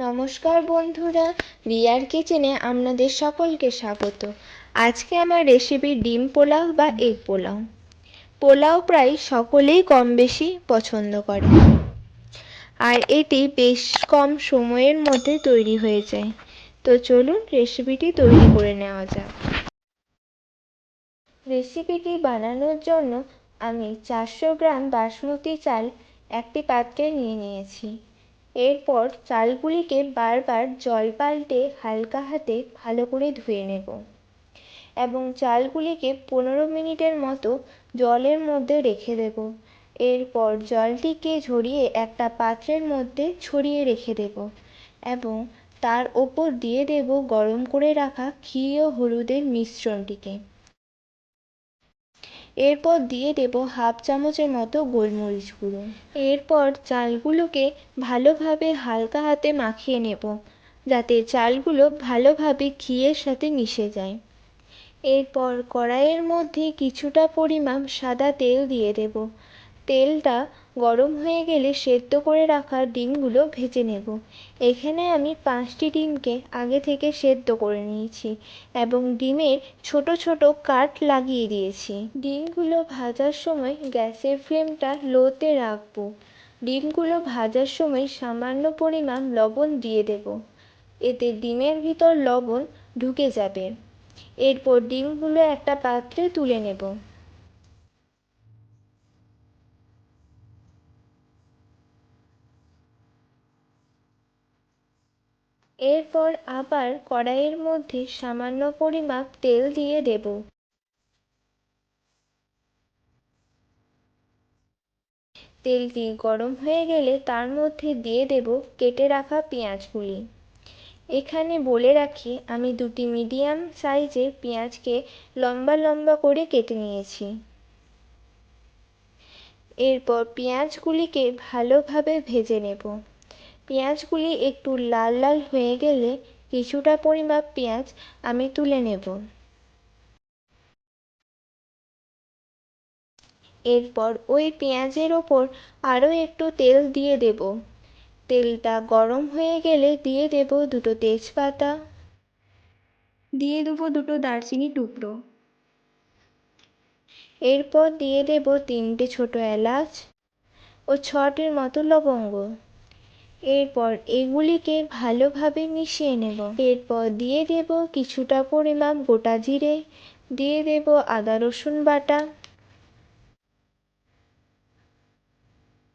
নমস্কার বন্ধুরা, রিয়ার কিচেনে আপনাদের সকলকে স্বাগত। আজকে আমার রেসিপি ডিম পোলাও বা এগ পোলাও। পোলাও প্রায় সকলেই কম বেশি পছন্দ করে, আর এটি বেশ কম সময়ের মধ্যে তৈরি হয়ে যায়। তো চলুন রেসিপিটি তৈরি করে নেওয়া যাক। রেসিপিটি বানানোর জন্য আমি 400 গ্রাম বাসমতি চাল একটি পাত্রে নিয়ে নিয়েছি। এরপর চালগুলিকে বারবার জল পাল্টে হালকা হাতে ভালো করে ধুয়ে নেব এবং চালগুলিকে 15 মিনিটের মতো জলের মধ্যে রেখে দেব। এরপর জলটিকে ঝরিয়ে একটা পাত্রের মধ্যে ছড়িয়ে রেখে দেব এবং তার ওপর দিয়ে দেব গরম করে রাখা ঘি ও হলুদের মিশ্রণটিকে। এরপর দিয়ে দেব হাফ চামচের মতো গোলমরিচ গুঁড়ো। এরপর চালগুলোকে ভালোভাবে হালকা হাতে মাখিয়ে নেব, যাতে চালগুলো ভালোভাবে ঘিয়ের সাথে মিশে যায়। এরপর কড়াইয়ের মধ্যে কিছুটা পরিমাণ সাদা তেল দিয়ে দেব। তেলটা গরম হয়ে গেলে সেদ্ধ করে রাখা ডিমগুলো ভেজে নেব। এখানে আমি 5টি ডিমকে আগে থেকে সেদ্ধ করে নিয়েছি এবং ডিমের ছোট ছোট কাট লাগিয়ে দিয়েছি। ডিমগুলো ভাজার সময় গ্যাসের ফ্লেমটা লোতে রাখবো। ডিমগুলো ভাজার সময় সামান্য পরিমাণ লবণ দিয়ে দেব, এতে ডিমের ভিতর লবণ ঢুকে যাবে। এরপর ডিমগুলো একটা পাত্রে তুলে নেব। এরপর আবার কড়াইয়ের মধ্যে সামান্য পরিমাণ তেল দিয়ে দেব। তেলটি গরম হয়ে গেলে তার মধ্যে দিয়ে দেব কেটে রাখা পেঁয়াজগুলি। এখানে বলে রাখি, আমি দুটি মিডিয়াম সাইজের পেঁয়াজকে লম্বা লম্বা করে কেটে নিয়েছি। এরপর পেঁয়াজগুলিকে ভালোভাবে ভেজে নেব। পেঁয়াজগুলি একটু লাল লাল হয়ে গেলে কিছুটা পরিমাণ পেঁয়াজ আমি তুলে নেব। এরপর ওই পেঁয়াজের ওপর আরও একটু তেল দিয়ে দেব। তেলটা গরম হয়ে গেলে দিয়ে দেব দুটো তেজপাতা, দিয়ে দেবো দুটো দারচিনি টুকরো। এরপর দিয়ে দেব 3টে ছোট এলাচ ও 6টির মতো লবঙ্গ। এরপর এগুলিকে ভালোভাবে মিশিয়ে নেব। এরপর দিয়ে দেব কিছুটা পরিমাণ গোটা জিরে, দিয়ে দেব আদা রসুন বাটা,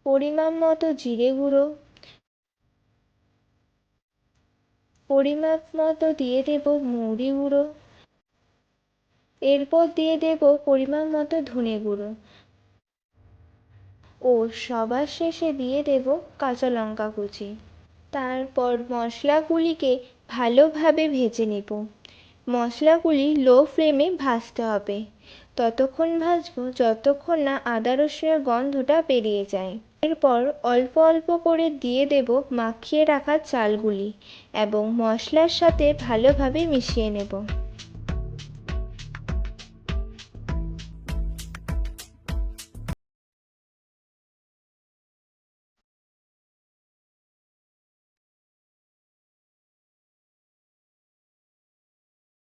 পরিমাণ মতো জিরে গুঁড়ো, পরিমাণ মতো দিয়ে দেব মৌরি গুঁড়ো। এরপর দিয়ে দেব পরিমাণ মতো ধনে গুঁড়ো ও সবার শেষে দিয়ে দেব কাঁচা লঙ্কা কুচি। তারপর মশলাগুলিকে ভালোভাবে ভেজে নেব। মশলাগুলি লো ফ্লেমে ভাজতে হবে। ততক্ষণ ভাজবো যতক্ষণ না আদা রসুনের গন্ধটা বেরিয়ে যায়। এরপর অল্প অল্প করে দিয়ে দেব মাখিয়ে রাখা চালগুলি এবং মশলার সাথে ভালোভাবে মিশিয়ে নেব।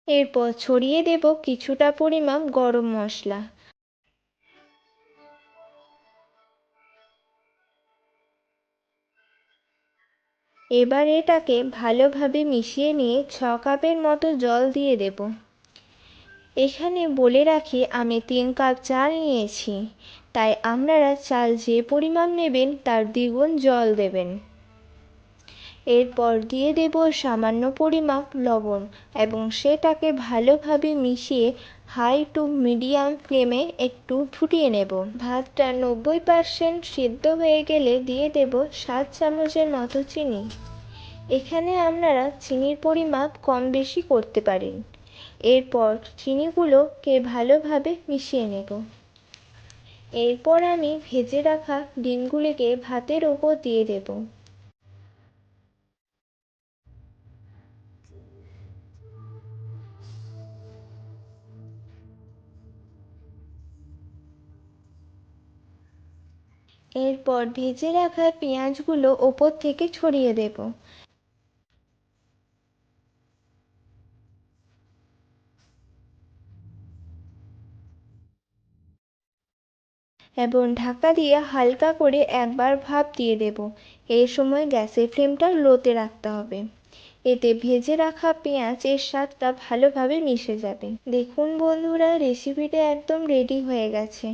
এরপর ছড়িয়ে দেব কিছুটা পরিমাণ গরম মশলা। এবার এটাকে ভালোভাবে মিশিয়ে নিয়ে 6 কাপের মতো জল দিয়ে দেব। এখানে বলে রাখি, আমি 3 কাপ চাল নিয়েছি, তাই আপনারা চাল যে পরিমাণ নেবেন তার দ্বিগুণ জল দেবেন। এরপর দিয়ে দেব সামান্য পরিমাণ লবণ এবং সেটাকে ভালোভাবে মিশিয়ে হাই টু মিডিয়াম ফ্লেমে একটু ফুটিয়ে নেব। ভাতটা 90% সিদ্ধ হয়ে গেলে দিয়ে দেব 7 চামচের মতো চিনি। এখানে আপনারা চিনির পরিমাপ কম বেশি করতে পারেন। এরপর চিনিগুলোকে ভালোভাবে মিশিয়ে নেব। এরপর আমি ভেজে রাখা ডিমগুলিকে ভাতের ওপর দিয়ে দেব। এরপর ভেজে রাখা পেঁয়াজগুলো ওপর থেকে ছড়িয়ে দেব। এবং ঢাকা দিয়ে হালকা করে একবার ভাপ দিয়ে দেব। এই সময় গ্যাসের ফ্লেমটা লোতে রাখতে হবে। এতে ভেজে রাখা পেঁয়াজ এর স্বাদটা ভালোভাবে মিশে যাবে। দেখুন বন্ধুরা, রেসিপিটা একদম রেডি হয়ে গেছে।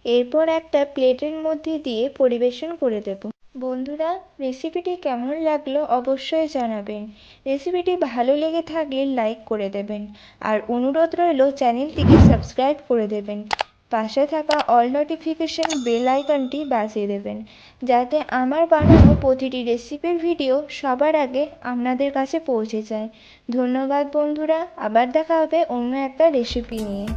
এরপর একটা প্লেটের মধ্যে দিয়ে পরিবেশন করে দেব। বন্ধুরা, রেসিপিটি কেমন লাগলো অবশ্যই জানাবেন। রেসিপিটি ভালো লেগে থাকলে লাইক করে দেবেন, আর অনুরোধ রইল চ্যানেলটিকে সাবস্ক্রাইব করে দেবেন। পাশে থাকা অল নোটিফিকেশন বেল আইকনটি বাজিয়ে দেবেন, যাতে আমার বানানো প্রতিটি রেসিপির ভিডিও সবার আগে আপনাদের কাছে পৌঁছে যায়। ধন্যবাদ বন্ধুরা, আবার দেখা হবে অন্য একটা রেসিপি নিয়ে।